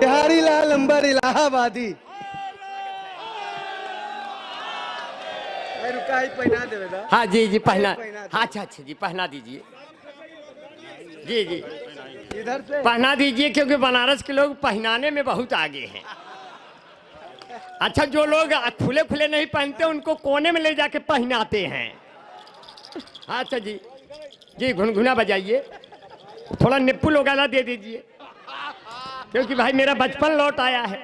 बिहारी लाल अंबर इलाहाबादी। रुका ही पहना देवे। हाँ जी जी पहना। हाँ अच्छा अच्छा जी पहना दीजिए। जी जी इधर से पहना दीजिए क्योंकि बनारस के लोग पहनाने में बहुत आगे हैं। अच्छा जो लोग खुले खुले नहीं पहनते उनको कोने में ले जाके पहनाते हैं। अच्छा जी जी घुनघुना बजाइए, थोड़ा निप्पुल वगैरह दे दीजिए क्योंकि भाई मेरा बचपन लौट आया है।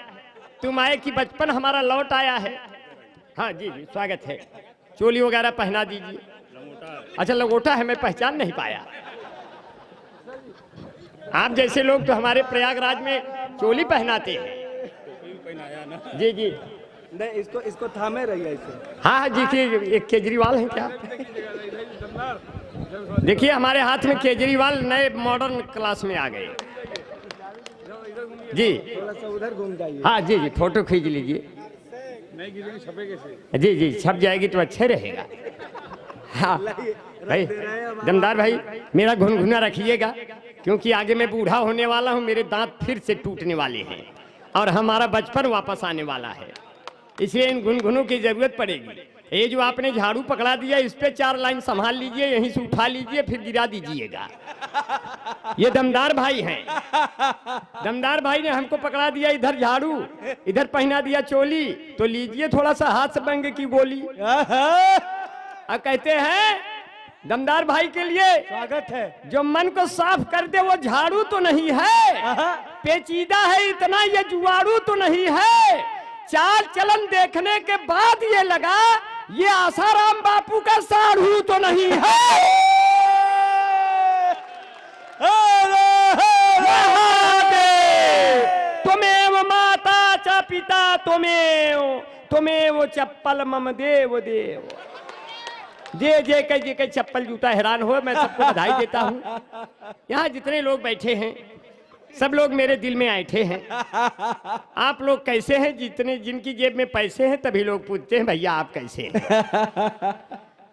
तुम आए कि बचपन हमारा लौट आया है। हाँ जी जी स्वागत है। चोली वगैरह पहना दीजिए। अच्छा लंगोटा है, मैं पहचान नहीं पाया। आप जैसे लोग तो हमारे प्रयागराज में चोली पहनाते हैं। जी जी नहीं, इसको थामे रहिए इसे। हाँ हाँ जी एक केजरीवाल हैं क्या? देखिए हमारे हाथ में केजरीवाल नए मॉडर्न क्लास में आ गए। जी थोड़ा सा उधर घूम जाइए। हाँ जी जी फोटो खींच लीजिए। जी जी छप जाएगी तो अच्छे रहेगा। हाँ भाई दमदार भाई मेरा घुनघुना रखिएगा क्योंकि आगे मैं बूढ़ा होने वाला हूँ, मेरे दांत फिर से टूटने वाले हैं और हमारा बचपन वापस आने वाला है, इसलिए इन घुनघुनों की जरूरत पड़ेगी। ये जो आपने झाड़ू पकड़ा दिया इस पे 4 लाइन संभाल लीजिए, यहीं से उठा लीजिए फिर गिरा दीजिएगा। ये दमदार भाई हैं। दमदार भाई ने हमको पकड़ा दिया इधर झाड़ू, इधर पहना दिया चोली, तो लीजिए थोड़ा सा हाथ से बंगे की गोली। अब कहते हैं दमदार भाई के लिए स्वागत है। जो मन को साफ कर दे वो झाड़ू तो नहीं है, पेचीदा है इतना ये जुआड़ू तो नहीं है। चाल चलन देखने के बाद ये लगा ये आसाराम बापू का साढ़ू तो नहीं है। तुमेव माता च पिता तुमेव चप्पल मम देव देव। जे जे कई चप्पल जूता हैरान हो, मैं सबको बधाई देता हूँ। यहाँ जितने लोग बैठे हैं सब लोग मेरे दिल में ऐठे हैं। आप लोग कैसे हैं? जितने जिनकी जेब में पैसे हैं तभी लोग पूछते हैं भैया आप कैसे हैं।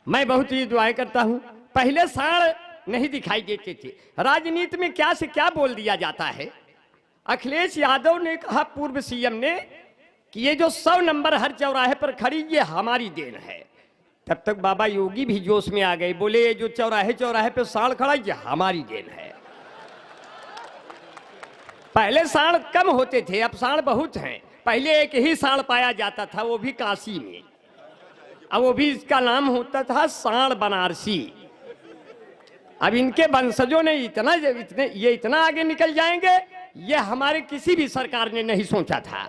मैं बहुत ही दुआएं करता हूँ। पहले साढ़ नहीं दिखाई देते थे। राजनीति में क्या से क्या बोल दिया जाता है। अखिलेश यादव ने कहा पूर्व सीएम ने कि ये जो 100 नंबर हर चौराहे पर खड़ी ये हमारी देन है। तब तक बाबा योगी भी जोश में आ गए, बोले ये जो चौराहे चौराहे पे साढ़ खड़ा ये हमारी देन है। पहले साढ़ कम होते थे, अब साढ़ बहुत हैं। पहले एक ही साढ़ पाया जाता था, वो भी काशी में, अब वो भी इसका नाम होता था साढ़ बनारसी। अब इनके वंशजों ने इतना आगे निकल जाएंगे ये हमारे किसी भी सरकार ने नहीं सोचा था।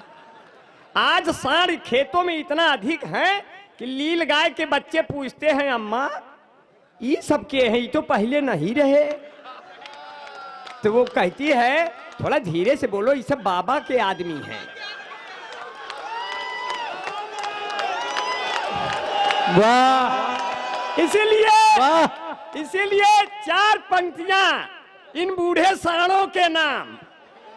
आज साढ़ खेतों में इतना अधिक है कि लील गाय के बच्चे पूछते हैं अम्मा ये सब के हैं, ये तो पहले नहीं रहे। तो वो कहती है थोड़ा धीरे से बोलो, ये सब बाबा के आदमी हैं। वाह। इसीलिए 4 पंक्तियां इन बूढ़े साणों के नाम।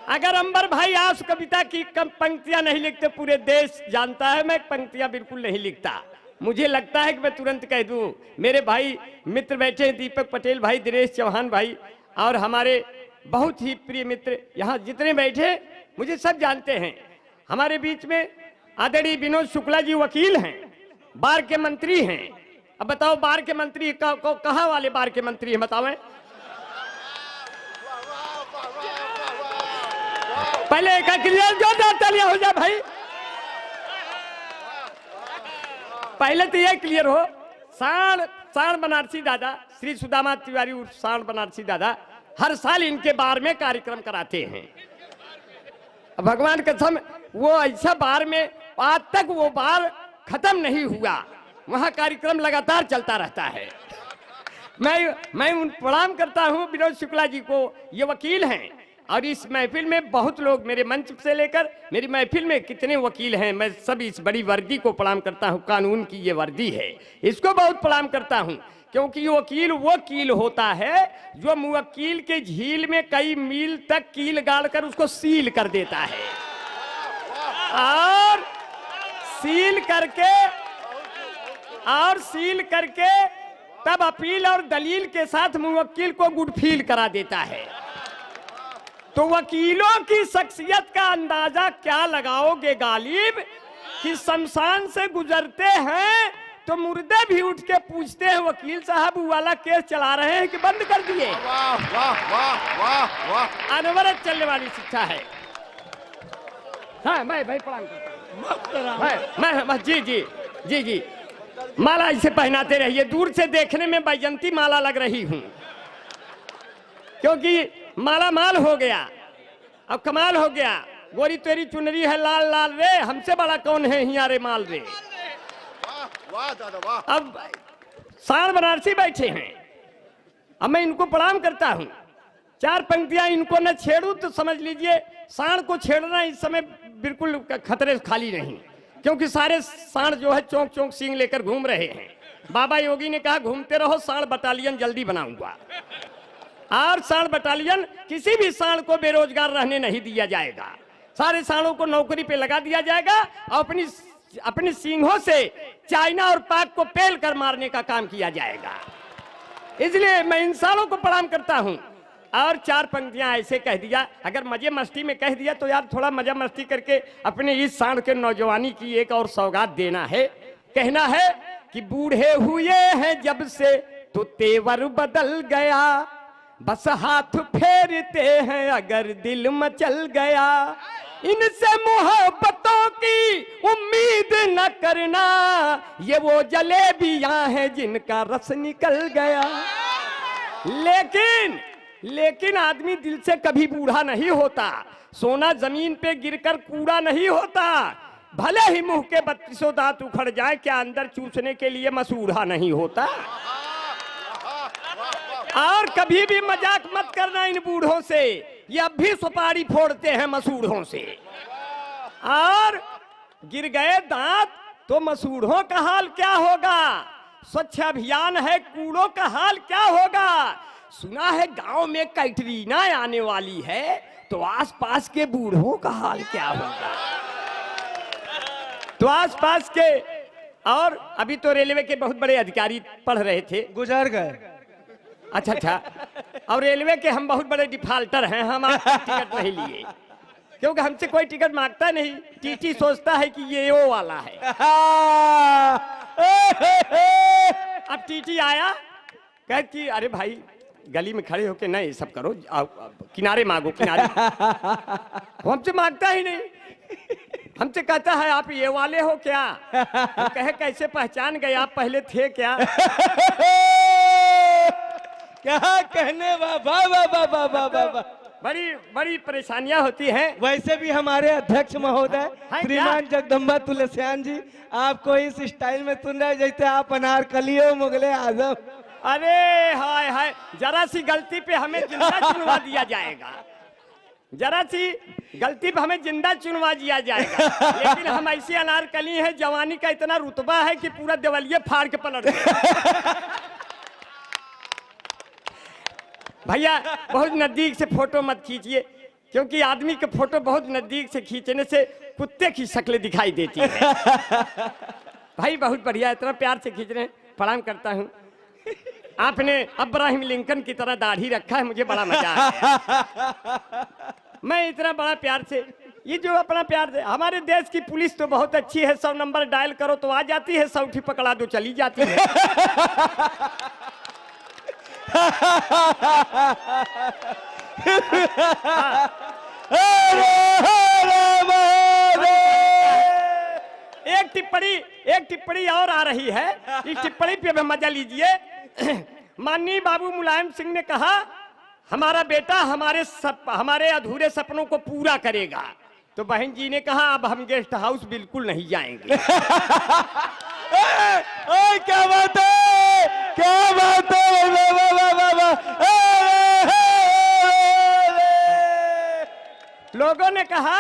अगर अंबर भाई आस कविता की कम पंक्तियां नहीं लिखते, पूरे देश जानता है मैं पंक्तियां बिल्कुल नहीं लिखता। मुझे लगता है कि मैं तुरंत कह दूं। मेरे भाई मित्र बैठे हैं, दीपक पटेल भाई, दिनेश चौहान भाई और हमारे बहुत ही प्रिय मित्र यहाँ जितने बैठे मुझे सब जानते हैं। हमारे बीच में आदरणीय विनोद शुक्ला जी वकील हैं, बार के मंत्री हैं। अब बताओ बार के मंत्री कहाँ वाले बार के मंत्री हैं बताओ? पहले एक क्लियर जोरदार तालियां हो जाए भाई। पहले तो ये क्लियर हो, साढ़ बनारसी दादा श्री सुदामा तिवारी उर्फ साढ़ बनारसी दादा हर साल इनके बार में कार्यक्रम कराते हैं। भगवान कसम वो ऐसा बार में आज तक वो बार खत्म नहीं हुआ, वहां कार्यक्रम लगातार चलता रहता है। मैं उन प्रणाम करता हूं विनोद शुक्ला जी को, ये वकील हैं और इस महफिल में बहुत लोग, मेरे मंच से लेकर मेरी महफिल में कितने वकील हैं, मैं सब इस बड़ी वर्दी को प्रणाम करता हूं। कानून की ये वर्दी है, इसको बहुत प्रणाम करता हूं क्योंकि वकील वो कील होता है जो मुवक्किल के झील में कई मील तक कील गाड़ कर उसको सील कर देता है और सील करके तब अपील और दलील के साथ मुवक्किल को गुड फील करा देता है। तो वकीलों की शख्सियत का अंदाजा क्या लगाओगे गालिब कि शमशान से गुजरते हैं तो मुर्दे भी उठ के पूछते हैं वकील साहब वो वाला केस चला रहे हैं कि बंद कर दिए। वाह वाह वाह वाह वाह, अनवरत चलने वाली शिक्षा है। हाँ मैं भाई प्रणाम करता हूं। मैं जी जी जी जी माला इसे पहनाते रहिए। दूर से देखने में बैजंती माला लग रही हूं क्योंकि माला माल हो गया। अब कमाल हो गया। गोरी तेरी चुनरी है लाल लाल रे, हमसे बड़ा कौन है हिया रे माल रे। वाह वाह दादा वाह। अब साण बनारसी बैठे हैं, अब मैं इनको प्रणाम करता हूं। चार पंक्तियां इनको न छेड़ू तो समझ लीजिए साण को छेड़ना इस समय बिल्कुल खतरे खाली नहीं, क्योंकि सारे साण जो है चौंक चौंक सींग लेकर घूम रहे हैं। बाबा योगी ने कहा घूमते रहो, साण बटालियन जल्दी बनाऊंगा। और साण बटालियन किसी भी साण को बेरोजगार रहने नहीं दिया जाएगा। सारे साणों को नौकरी पे लगा दिया जाएगा और अपनी सींगों से चाइना और पाक को पेल कर मारने का काम किया जाएगा। इसलिए मैं इन सालों को प्रणाम करता हूं। और चार पंक्तियां ऐसे कह दिया, अगर मजे मस्ती में कह दिया तो यार थोड़ा मजा मस्ती करके अपने इस साण के नौजवानी की एक और सौगात देना है। कहना है कि बूढ़े हुए हैं जब से तो तेवर बदल गया, बस हाथ फेरते हैं अगर दिल मचल गया। इनसे मोहब्बतों की उम्मीद न करना, ये वो जलेबियां हैं जिनका रस निकल गया। लेकिन आदमी दिल से कभी बूढ़ा नहीं होता। सोना जमीन पे गिरकर कूड़ा नहीं होता। भले ही मुंह के 32 दांत उखड़ जाए, क्या अंदर चूसने के लिए मसूढ़ा नहीं होता। और कभी भी मजाक मत करना इन बूढ़ों से, ये अब भी सुपारी फोड़ते हैं मसूढ़ों से। और गिर गए दांत तो मसूढ़ों का हाल क्या होगा। स्वच्छ अभियान है, कूड़ों का हाल क्या होगा। सुना है गांव में कैटरीना आने वाली है, तो आसपास के बूढ़ों का हाल क्या होगा। तो आसपास के, और अभी तो रेलवे के बहुत बड़े अधिकारी पढ़ रहे थे, गुजर गए। अच्छा। और रेलवे के हम बहुत बड़े डिफाल्टर हैं, हम टिकट नहीं लिए क्योंकि हमसे कोई टिकट मांगता नहीं। टीटी सोचता है कि ये वो वाला है। अब टीटी आया, कह कि अरे भाई गली में खड़े होके नहीं सब करो, किनारे मांगो किनारे। हमसे मांगता ही नहीं, हमसे कहता है आप ये वाले हो क्या। हम कहे कैसे पहचान गए, आप पहले थे क्या। क्या कहने वाह। बड़ी परेशानियां होती हैं। वैसे भी हमारे अध्यक्ष महोदय हाँ, श्रीमान जगदम्बा तुलसियान जी आपको इस स्टाइल में सुन रहे जैसे आप अनारकली हो मुगले आजम। अरे हाय हाय, जरा सी गलती पे हमें जिंदा चुनवा दिया जाएगा। जरा सी गलती पे हमें जिंदा चुनवा दिया जाएगा। लेकिन हम ऐसे अनारकली हैं, जवानी का इतना रुतबा है कि पूरा देवलिये फाड़ के पलट गए। भैया बहुत नजदीक से फोटो मत खींचिए, क्योंकि आदमी के फोटो बहुत नजदीक से खींचने से कुत्ते की शक्ल दिखाई देती है। भाई बहुत बढ़िया, इतना प्यार से खींच रहे हैं, प्रणाम करता हूँ। आपने अब्राहिम लिंकन की तरह दाढ़ी रखा है, मुझे बड़ा मजा आ गया। मैं इतना बड़ा प्यार से, ये जो अपना प्यार से, हमारे देश की पुलिस तो बहुत अच्छी है, 100 नंबर डायल करो तो आ जाती है, 100 पकड़ा दो चली जाती है। एक टिप्पणी और आ रही है, इस टिप्पणी पे मजा लीजिए। माननीय बाबू मुलायम सिंह ने कहा हमारा बेटा हमारे अधूरे सपनों को पूरा करेगा, तो बहन जी ने कहा अब हम गेस्ट हाउस बिल्कुल नहीं जाएंगे। क्या बात है, क्या बात है। लोगों ने कहा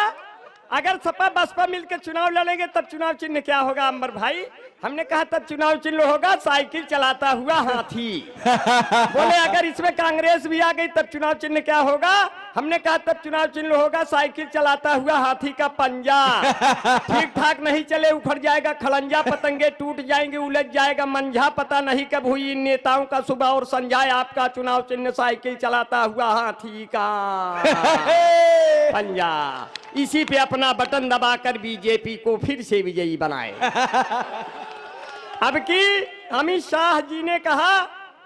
अगर सपा बसपा मिलकर चुनाव लड़ेंगे तब चुनाव चिन्ह क्या होगा अंबर भाई। हमने कहा तब चुनाव चिन्ह होगा साइकिल चलाता हुआ हाथी। बोले अगर इसमें कांग्रेस भी आ गई तब चुनाव चिन्ह क्या होगा? हमने कहा तब चुनाव चिन्ह होगा साइकिल चलाता हुआ हाथी का पंजा। ठीक ठाक नहीं चले उखड़ जाएगा खड़ंजा, पतंगे टूट जाएंगे, उलझ जाएगा मंझा, पता नहीं कब हुई इन नेताओं का सुबह और संजाए, आपका चुनाव चिन्ह साइकिल चलाता हुआ हाथी का पंजा। इसी पे अपना बटन दबाकर बीजेपी को फिर से विजयी बनाए। अब की अमित शाह जी ने कहा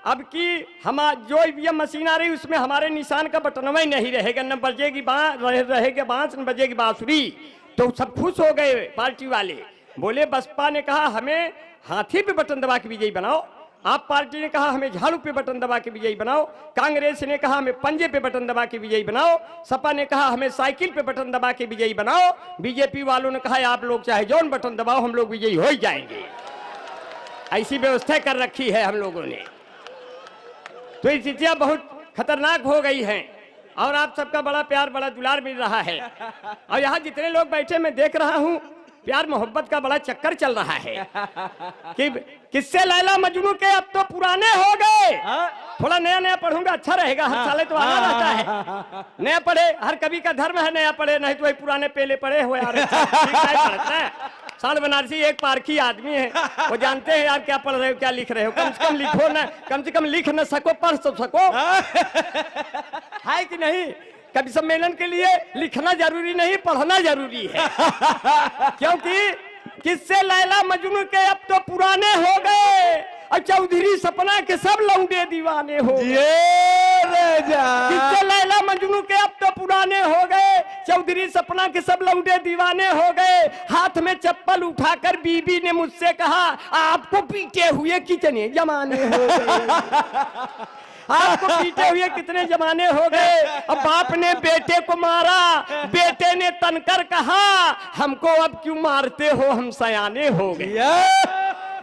अब की हम जो ईवीएम मशीन आ रही उसमें हमारे निशान का बटनवा ही नहीं रहेगा, न बजेगी रहेगा बांस न बजेगी बांसुरी। तो सब खुश हो गए पार्टी वाले। बोले बसपा ने कहा हमें हाथी पे बटन दबा के विजयी बनाओ, आप पार्टी ने कहा हमें झाड़ू पे बटन दबा के विजयी बनाओ, कांग्रेस ने कहा हमें पंजे पे बटन दबा के विजयी बनाओ, सपा ने कहा हमें साइकिल पे बटन दबा के विजयी बनाओ, बीजेपी वालों ने कहा आप लोग चाहे जौन बटन दबाओ हम लोग विजयी हो ही जाएंगे। ऐसी व्यवस्था कर रखी है हम लोगों ने। तो स्थितियां बहुत खतरनाक हो गई हैं और आप सबका बड़ा प्यार बड़ा दुलार मिल रहा है। और यहाँ जितने लोग बैठे मैं देख रहा हूँ प्यार मोहब्बत का बड़ा चक्कर चल रहा है कि किससे लैला मजनू के अब तो पुराने हो गए। थोड़ा नया नया पढ़ूंगा अच्छा रहेगा, हर साल तो आना रहता है। नया पढ़े, हर कवि का धर्म है नया पढ़े, नहीं तो वही पुराने पहले पढ़े हो यार। साल बनारसी एक पारखी आदमी है, वो जानते हैं यार क्या पढ़ रहे हो क्या लिख रहे हो। कम से कम लिखो ना, कम से कम लिख न सको पढ़ तो सको, है कि नहीं? कभी सम्मेलन के लिए लिखना जरूरी नहीं पढ़ना जरूरी है। क्योंकि किससे लैला मजनू के अब तो पुराने हो गए और चौधरी सपना के सब लौंडे दीवाने हो गए। किससे लैला मजनू के अब तो पुराने हो गए, चौधरी सपना के सब लौंडे दीवाने हो गए। हाथ में चप्पल उठाकर बीबी ने मुझसे कहा आपको पीटे हुए कितने जमाने हो गए। आपको पीटे हुए कितने जमाने हो गए। अब बाप ने बेटे को मारा, बेटे ने तनकर कहा हमको अब क्यों मारते हो हम सयाने हो गए।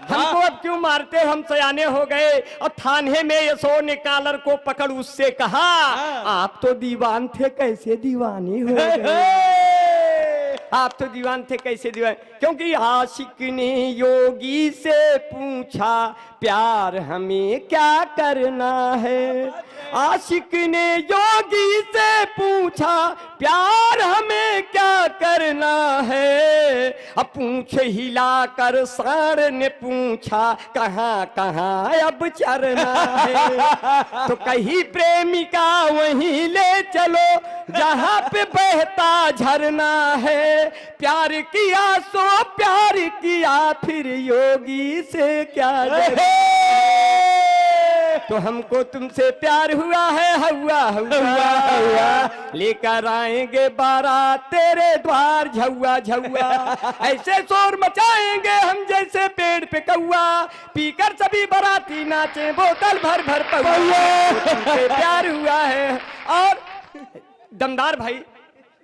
हमको अब क्यों मारते हो हम सयाने हो गए। और थाने में यशो ने कालर को पकड़ उससे कहा आप तो दीवान थे कैसे दीवाने हो गए। आप तो दीवान थे कैसे दीवान। क्योंकि आशिक ने योगी से पूछा प्यार हमें क्या करना है। आशिक ने योगी से पूछा प्यार हमें क्या करना है। अब पूछ हिलाकर सांड ने पूछा कहाँ कहाँ अब चरना है। तो कहीं प्रेमिका वहीं ले चलो जहाँ पे बहता झरना है। प्यार किया सो प्यार किया फिर योगी से क्या डरे। तो हमको तुमसे प्यार हुआ है हुआ हुआ हुआ, लेकर आएंगे बारात तेरे द्वार झुआ झुआ। ऐसे शोर मचाएंगे हम जैसे पेड़ पे कौआ, पीकर सभी बाराती नाचे बोतल भर भर पौआ। तुमसे प्यार हुआ है। और दमदार भाई,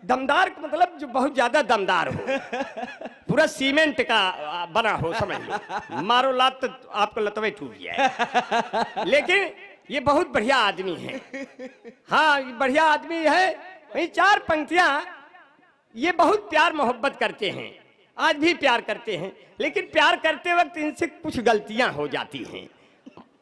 दमदार मतलब जो बहुत ज्यादा दमदार हो, पूरा सीमेंट का बना हो, समझ लो मारो लात तो आपको लतवे टूट जाए। लेकिन ये बहुत बढ़िया आदमी है। हाँ बढ़िया आदमी है। वही चार पंक्तियां, ये बहुत प्यार मोहब्बत करते हैं, आज भी प्यार करते हैं। लेकिन प्यार करते वक्त इनसे कुछ गलतियां हो जाती हैं।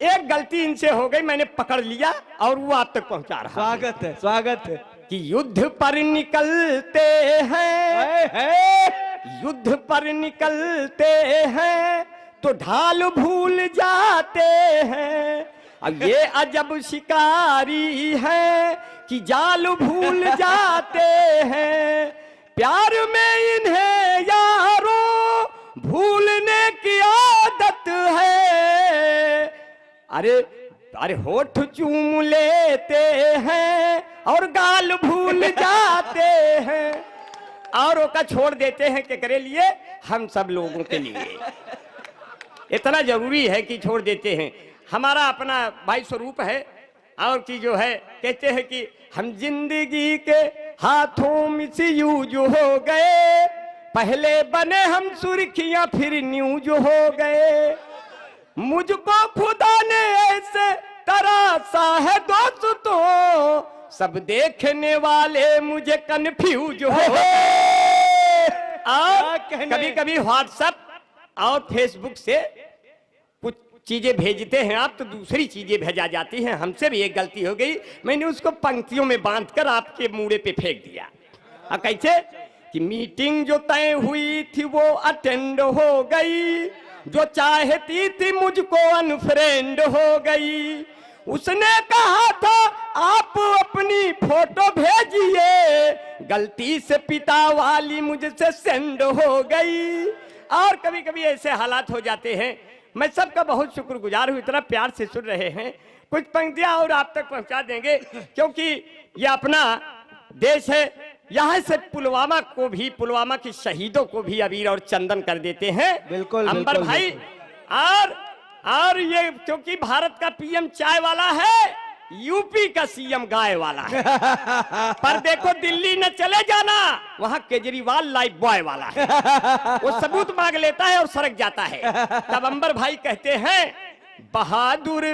एक गलती इनसे हो गई, मैंने पकड़ लिया और वो आप तक पहुंचा रहा। स्वागत है स्वागत है। कि युद्ध पर निकलते हैं, युद्ध पर निकलते हैं तो ढाल भूल जाते हैं। अब ये अजब शिकारी है कि जाल भूल जाते हैं। प्यार में इन्हें यारों भूलने की आदत है। अरे अरे होठ चूम लेते हैं और गाल भूल जाते हैं। औरों का छोड़ देते हैं के करे लिए, हम सब लोगों के लिए। इतना जरूरी है कि छोड़ देते हैं। हमारा अपना भाई स्वरूप है और की जो है कहते हैं कि हम जिंदगी के हाथों मिसयूज हो गए। पहले बने हम सुर्खियां फिर न्यूज हो गए। मुझको खुदा ने ऐसे तरासा है दोस्तों, सब देखने वाले मुझे कंफ्यूज हो। और कभी कभी व्हाट्सएप और फेसबुक से कुछ चीजें भेजते हैं आप तो दूसरी चीजें भेजा जाती हैं। हमसे भी एक गलती हो गई, मैंने उसको पंक्तियों में बांधकर आपके मूड़े पे फेंक दिया। कैसे कि मीटिंग जो तय हुई थी वो अटेंड हो गई, जो चाहती थी मुझको अनफ्रेंड हो गई। उसने कहा था आप अपनी फोटो भेजिए, गलती से पिता वाली मुझसे सेंड हो गई। और कभी कभी ऐसे हालात हो जाते हैं। मैं सबका बहुत शुक्रगुजार हूँ, इतना प्यार से सुन रहे हैं। कुछ पंक्तियां और आप तक पहुंचा देंगे, क्योंकि ये अपना देश है। यहाँ से पुलवामा को भी, पुलवामा के शहीदों को भी अबीर और चंदन कर देते हैं। बिल्कुल अंबर बिल्कुल, भाई। बिल्कुल। और ये क्योंकि भारत का पीएम चाय वाला है, यूपी का सीएम गाय वाला है। पर देखो दिल्ली न चले जाना, वहां केजरीवाल लाइफ बॉय वाला है। वो सबूत मांग लेता है और सड़क जाता है। तब अंबर भाई कहते हैं, बहादुर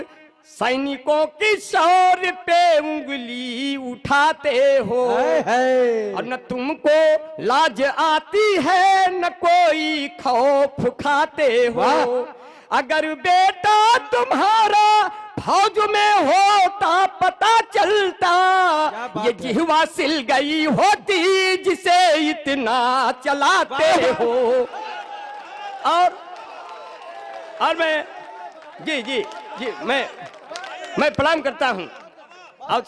सैनिकों की शौर्य पे उंगली उठाते हो, और न तुमको लाज आती है न कोई खौफ खाते हो। अगर बेटा तुम्हारा फौज में होता पता चलता, ये जिह्वा सिल गई होती जिसे इतना चलाते हो। और मैं जी जी जी मैं प्रणाम करता हूँ। और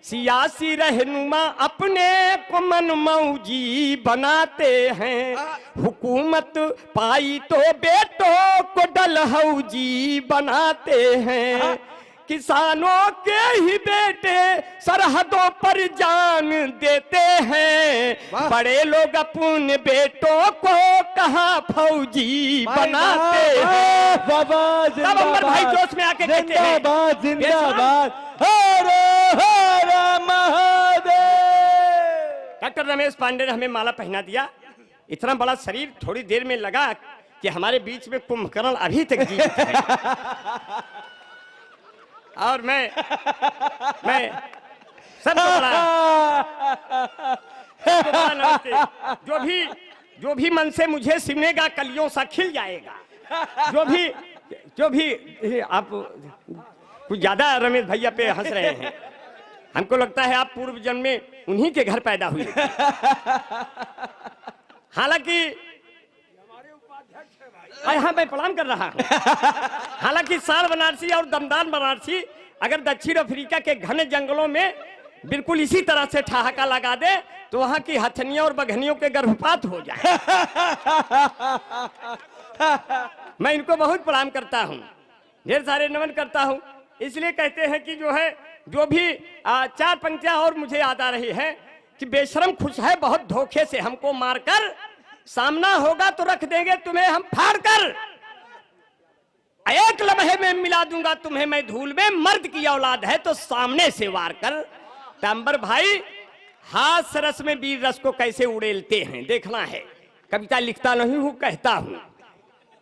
सियासी रहनुमा अपने को मनमौजी बनाते हैं, हुकूमत पाई तो बेटों को डलहौजी बनाते हैं। किसानों के ही बेटे सरहदों पर जान देते हैं, बड़े लोग अपने बेटों को कहाँ फौजी बनाते हैं। तब अंबर भाई जोश में आके कहते हैं, जिंदाबाद जिंदाबाद, हर हर महादेव। डॉक्टर रमेश पांडे ने हमें माला पहना दिया। इतना बड़ा शरीर, थोड़ी देर में लगा कि हमारे बीच में कुंभकर्ण अभी तक जीवित है। और मैं सबको बड़ा जो भी मन से मुझे सिमनेगा कलियों सा खिल जाएगा। जो भी आप कुछ ज्यादा रमेश भैया पे हंस रहे हैं, हमको लगता है आप पूर्व जन्म में उन्हीं के घर पैदा हुए। हालांकि हाँ, मैं प्रणाम कर रहा हूँ। हालांकि साल बनारसी और दमदार बनारसी अगर दक्षिण अफ्रीका के घने जंगलों में बिल्कुल इसी तरह से ठहाका लगा दे तो वहां की हथनियों और बघनियों के गर्भपात हो जाए। मैं इनको बहुत प्रणाम करता हूँ, ढेर सारे नमन करता हूँ। इसलिए कहते हैं कि जो भी चार पंक्तियां और मुझे याद आ रही है कि बेशरम खुश है बहुत धोखे से हमको मारकर, सामना होगा तो रख देंगे तुम्हें हम फाड़ कर, एक लम्हे में मिला दूंगा तुम्हें मैं धूल में, मर्द की औलाद है तो सामने से वार कर। अंबर भाई हाथ रस में वीर रस को कैसे उड़ेलते हैं देखना है। कविता लिखता नहीं हूं, कहता हूं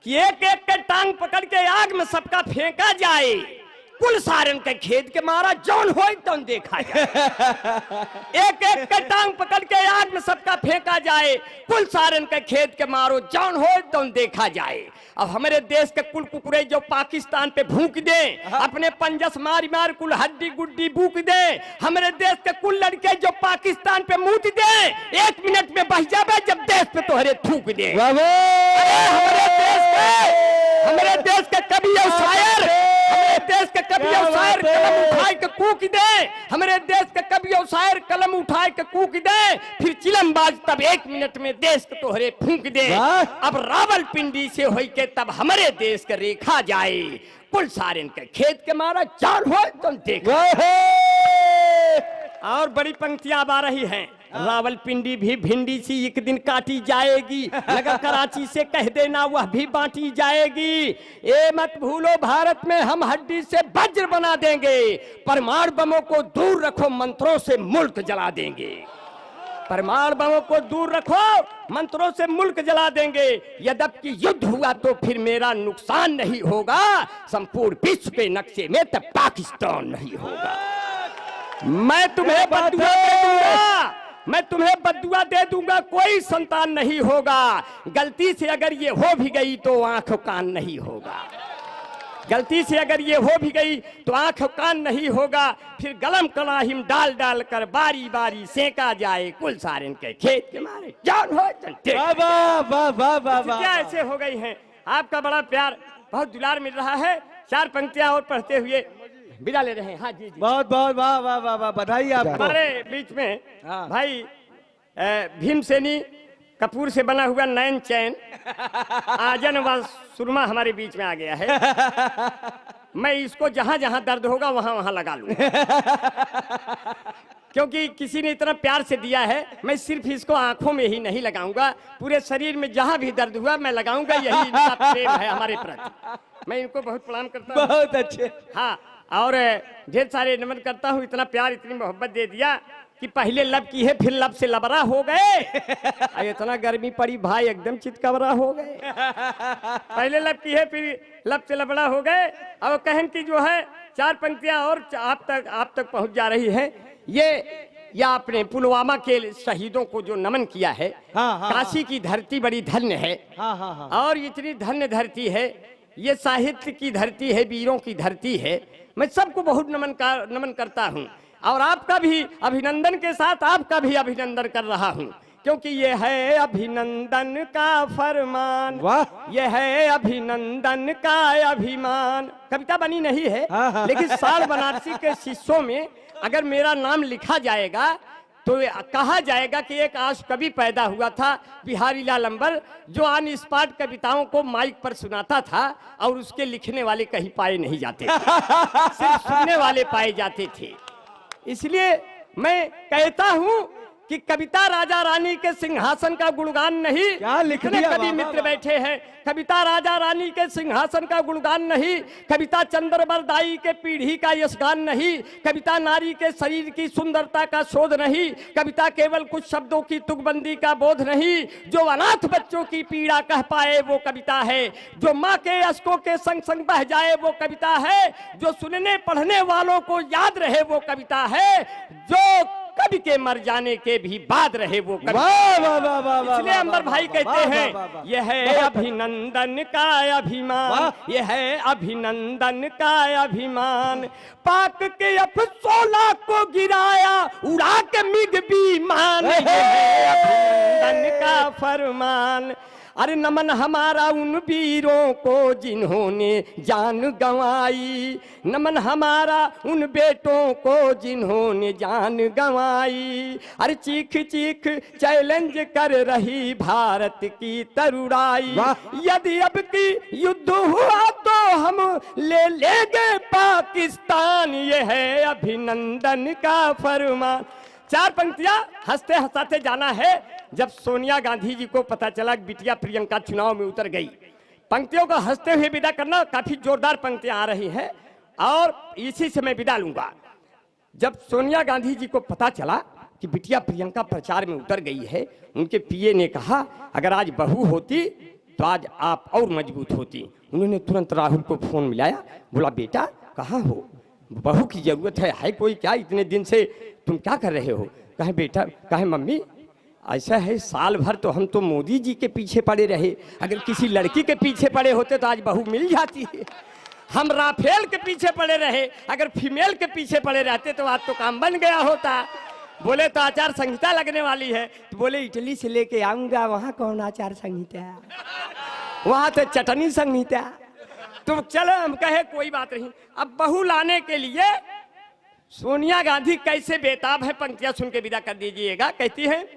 कि एक एक के टांग पकड़ के आग में सबका फेंका जाए, कुल सारन के खेत के मारा जौन हो तो देखा जाए। एक एक के टांग पकड़ के आग में सबका फेंका जाए, कुल सारन के खेत के मारो जौन हो तो देखा जाए। अब हमारे देश के कुल कुकुरे जो पाकिस्तान पे भूख दे, अपने पंजस मार मार कुल हड्डी गुड्डी बूक दे, हमारे देश के कुल लड़के जो पाकिस्तान पे मूत दे, 1 मिनट में बह जावे जब देश पे तोहरे थूक दे। हमारे देश के कवि और शायर, हमारे देश के कवि और शायर कलम उठाए के कूक दे, हमारे देश के कवि और शायर कलम उठाए के कूक दे, फिर चिलमबाज तब 1 मिनट में देश के तोहरे फूंक दे। अब रावलपिंडी से होई के तब हमारे देश के रेखा जाए, कुल सारे के खेत के मारा जान हो तुम देख। और बड़ी पंक्तियां अब आ रही हैं। रावलपिंडी भी भिंडी सी एक दिन काटी जाएगी, नगर कराची से कह देना वह भी बांटी जाएगी। ये मत भूलो भारत में हम हड्डी से वज्र बना देंगे, परमाणु बमों को दूर रखो मंत्रों से मुल्क जला देंगे। परमाणु बमों को दूर रखो मंत्रों से मुल्क जला देंगे। यद्यपि युद्ध हुआ तो फिर मेरा नुकसान नहीं होगा, संपूर्ण विश्व के नक्शे में तब पाकिस्तान नहीं होगा। मैं तुम्हें बदुआ दे दूंगा, मैं तुम्हें बद्दुआ दे दूंगा, कोई संतान नहीं होगा। गलती से अगर ये हो भी गई तो आंख कान नहीं होगा। गलती से अगर ये हो भी गई तो आंख कान नहीं होगा। फिर गलम कलाहिम डाल डाल कर बारी बारी सेका जाए, कुल सारे के खेत के मारे जान हो चलते। वाह वाह वाह वाह वाह वाह। क्या ऐसे हो गई हैं। आपका बड़ा प्यार, बहुत दुलार मिल रहा है। 4 पंक्तियां और पढ़ते हुए विदा ले रहे हैं। हाँ जी जी, बहुत बहुत वाह वाह वाह वाह, बधाई आपको। हमारे बीच में हाँ। भाई भीमसेनी कपूर से बना हुआ नैन चैन आजन व सुरमा हमारे बीच में आ गया है। मैं इसको जहां जहां दर्द होगा वहां वहां लगा लूंगा, क्योंकि किसी ने इतना प्यार से दिया है। मैं सिर्फ इसको आंखों में ही नहीं लगाऊंगा, पूरे शरीर में जहां भी दर्द हुआ मैं लगाऊंगा। यही इनका प्रेम है हमारे प्रति। मैं इनको बहुत प्रणाम करता हूँ। बहुत अच्छे। हाँ, और ढेर सारे नमन करता हूँ। इतना प्यार, इतनी मोहब्बत दे दिया कि पहले लब की है, फिर लब से लबरा हो गए। इतना गर्मी पड़ी भाई, एकदम चितकबरा हो गए। पहले लब की है, फिर लब से लबरा हो गए। और कहन की जो है 4 पंक्तियां और आप तक पहुंच जा रही है। ये आपने पुलवामा के शहीदों को जो नमन किया है। हाँ, काशी की धरती बड़ी धन्य है। हाँ हाँ हाँ। और इतनी धन्य धरती है, ये साहित्य की धरती है, वीरों की धरती है। मैं सबको बहुत नमन करता हूँ, और आपका भी अभिनंदन के साथ आपका भी अभिनंदन कर रहा हूँ, क्योंकि ये है अभिनंदन का फरमान। वाह। ये है अभिनंदन का अभिमान। कविता बनी नहीं है, हाँ, हाँ। लेकिन साल बनारसी के शिष्यों में अगर मेरा नाम लिखा जाएगा तो कहा जाएगा कि एक आश कवि पैदा हुआ था, बिहारी लाल अंबर, जो ऑन स्पॉट कविताओं को माइक पर सुनाता था और उसके लिखने वाले कहीं पाए नहीं जाते थे, सिर्फ सुनने वाले पाए जाते थे। इसलिए मैं कहता हूं कि कविता राजा रानी के सिंहासन का गुणगान नहीं। क्या लिख इतने दिया, कवि वाह, मित्र वाह। बैठे हैं। कविता राजा रानी के सिंहासन का गुणगान नहीं, कविता चंद्रबरदाई के पीढ़ी का यशगान नहीं, कविता नारी के शरीर की सुंदरता का शोध नहीं, कविता केवल कुछ शब्दों की तुकबंदी का बोध नहीं। जो अनाथ बच्चों की पीड़ा कह पाए वो कविता है, जो माँ के अश्कों के संग संग बह जाए वो कविता है, जो सुनने पढ़ने वालों को याद रहे वो कविता है, जो कवि के मर जाने के भी बाद रहे वो कविता। वाह वाह वाह वाह वाह। इसलिए अंबर भाई कहते वाह, वाह, वाह, हैं वाह। यह है अभिनंदन का अभिमान, वाह। यह है अभिनंदन का अभिमान। पाक के अफसोला को गिराया उड़ा के मिग विमान, यह है अभिनंदन का फरमान। अरे नमन हमारा उन वीरों को जिन्होंने जान गंवाई, नमन हमारा उन बेटों को जिन्होंने जान गंवाई। अरे चीख चीख चैलेंज कर रही भारत की तरुणाई, यदि अब की युद्ध हुआ तो हम ले लेंगे पाकिस्तान, ये है अभिनंदन का फरमान। 4 पंक्तियां हंसते हंसाते जाना है। जब सोनिया गांधी जी को पता चला कि बिटिया प्रियंका चुनाव में उतर गई, पंक्तियों को हंसते हुए विदा करना। काफी जोरदार पंक्तियां आ रही हैं और इसी से मैं विदा लूंगा। जब सोनिया गांधी जी को पता चला कि बिटिया प्रियंका प्रचार में उतर गई है, उनके पीए ने कहा अगर आज बहू होती तो आज आप और मजबूत होती। उन्होंने तुरंत राहुल को फोन मिलाया, बोला बेटा कहाँ हो, बहू की जरूरत है कोई क्या, इतने दिन से तुम क्या कर रहे हो। कहे बेटा, कहे मम्मी ऐसा है साल भर तो हम तो मोदी जी के पीछे पड़े रहे, अगर किसी लड़की के पीछे पड़े होते तो आज बहू मिल जाती है। हम राफेल के पीछे पड़े रहे, अगर फीमेल के पीछे पड़े रहते तो आज तो काम बन गया होता। बोले तो आचार संहिता लगने वाली है, तो बोले इटली से लेके आऊंगा, वहां कौन आचार संहिता, वहां तो चटनी संहिता। तो चलो हम कहे कोई बात नहीं। अब बहू लाने के लिए सोनिया गांधी कैसे बेताब है, पंक्तियां सुन के विदा कर दीजिएगा। कहती है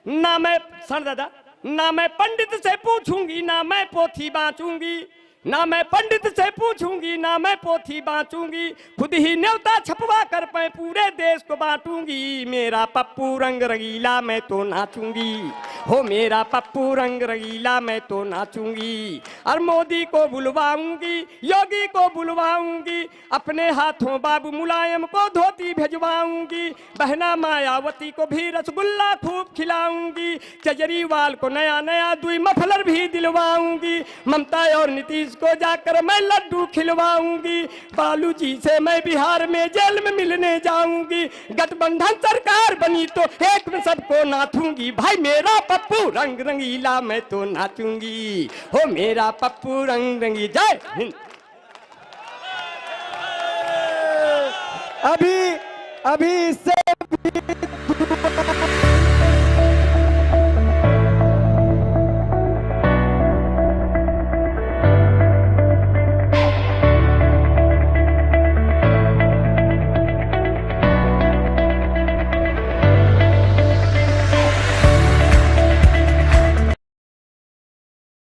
ना मैं सर दादा, ना मैं पंडित से पूछूंगी, ना मैं पोथी बांचूंगी, ना मैं पंडित से पूछूंगी, ना मैं पोथी बांचूंगी, खुद ही न्योता छपवा कर मैं पूरे देश को बांटूंगी। मेरा पप्पू रंग रंगीला मैं तो नाचूंगी, हो मेरा पप्पू रंग रंगीला मैं तो नाचूंगी। और मोदी को बुलवाऊंगी, योगी को बुलवाऊंगी, अपने हाथों बाबू मुलायम को धोती भिजवाऊंगी, बहना मायावती को भी रसगुल्ला खूब खिलाऊंगी, केजरीवाल को नया नया दुई मफलर भी दिलवाऊंगी, ममता और नीतीश उसको जाकर मैं लड्डू खिलवाऊंगी। बालू जी से मैं बिहार में जेल में मिलने जाऊंगी। गठबंधन सरकार बनी तो एक में सबको नाथूंगी। भाई मेरा पप्पू रंग रंगीला मैं तो नाचूंगी। हो मेरा पप्पू रंग रंगी। जय हिंद। अभी इससे